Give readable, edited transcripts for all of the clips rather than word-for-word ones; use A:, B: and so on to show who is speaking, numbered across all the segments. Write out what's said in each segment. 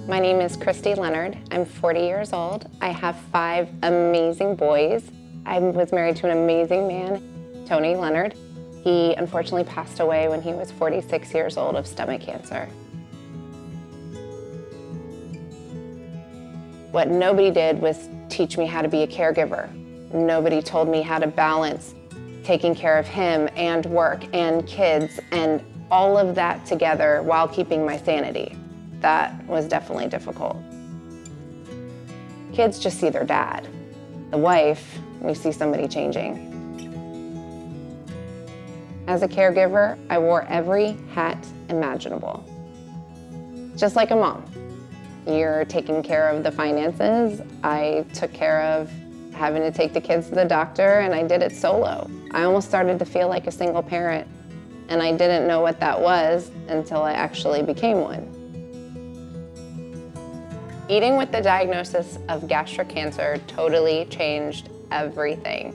A: My name is Christy Leonard. I'm 40 years old. I have 5 amazing boys. I was married to an amazing man, Tony Leonard. He unfortunately passed away when he was 46 years old of stomach cancer. What nobody did was teach me how to be a caregiver. Nobody told me how to balance taking care of him and work and kids and all of that together while keeping my sanity. That was definitely difficult. Kids just see their dad. The wife, we see somebody changing. As a caregiver, I wore every hat imaginable. Just like a mom. You're taking care of the finances. I took care of having to take the kids to the doctor, and I did it solo. I almost started to feel like a single parent, and I didn't know what that was until I actually became one. Eating with the diagnosis of gastric cancer totally changed everything.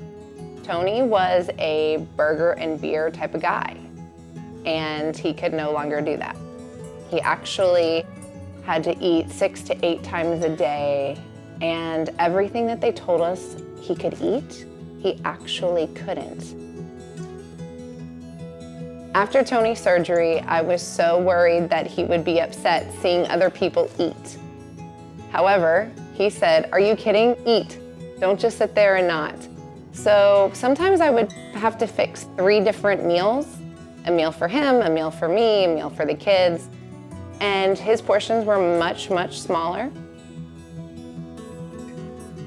A: Tony was a burger and beer type of guy, and he could no longer do that. He actually had to eat 6 to 8 times a day, and everything that they told us he could eat, he actually couldn't. After Tony's surgery, I was so worried that he would be upset seeing other people eat. However, he said, "Are you kidding? Eat. Don't just sit there and not." So sometimes I would have to fix 3 different meals, a meal for him, a meal for me, a meal for the kids, and his portions were much, much smaller.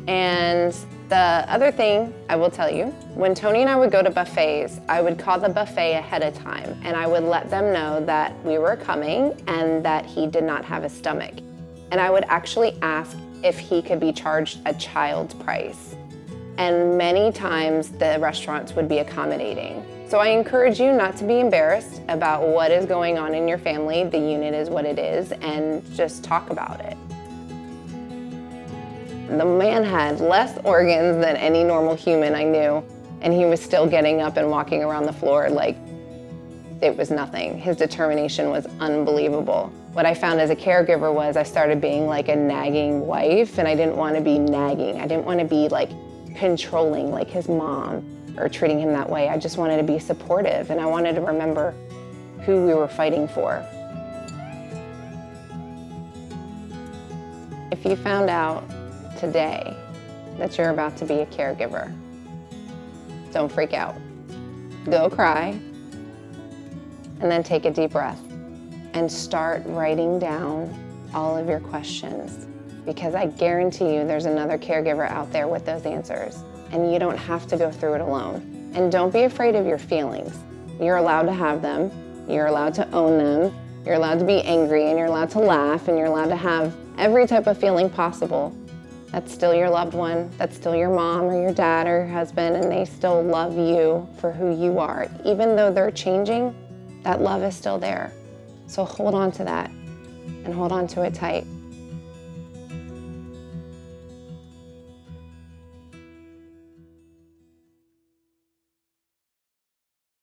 A: And the other thing I will tell you, when Tony and I would go to buffets, I would call the buffet ahead of time, and I would let them know that we were coming and that he did not have a stomach. And I would actually ask if he could be charged a child's price. And many times the restaurants would be accommodating. So I encourage you not to be embarrassed about what is going on in your family. The unit is what it is, and just talk about it. The man had less organs than any normal human I knew, and he was still getting up and walking around the floor like it was nothing. His determination was unbelievable. What I found as a caregiver was I started being like a nagging wife, and I didn't want to be nagging. I didn't want to be like controlling like his mom or treating him that way. I just wanted to be supportive, and I wanted to remember who we were fighting for. If you found out today that you're about to be a caregiver, don't freak out. Go cry, and then take a deep breath and start writing down all of your questions, because I guarantee you there's another caregiver out there with those answers, and you don't have to go through it alone. And don't be afraid of your feelings. You're allowed to have them. You're allowed to own them. You're allowed to be angry, and you're allowed to laugh, and you're allowed to have every type of feeling possible. That's still your loved one. That's still your mom or your dad or your husband, and they still love you for who you are. Even though they're changing, that love is still there. So hold on to that, and hold on to it tight.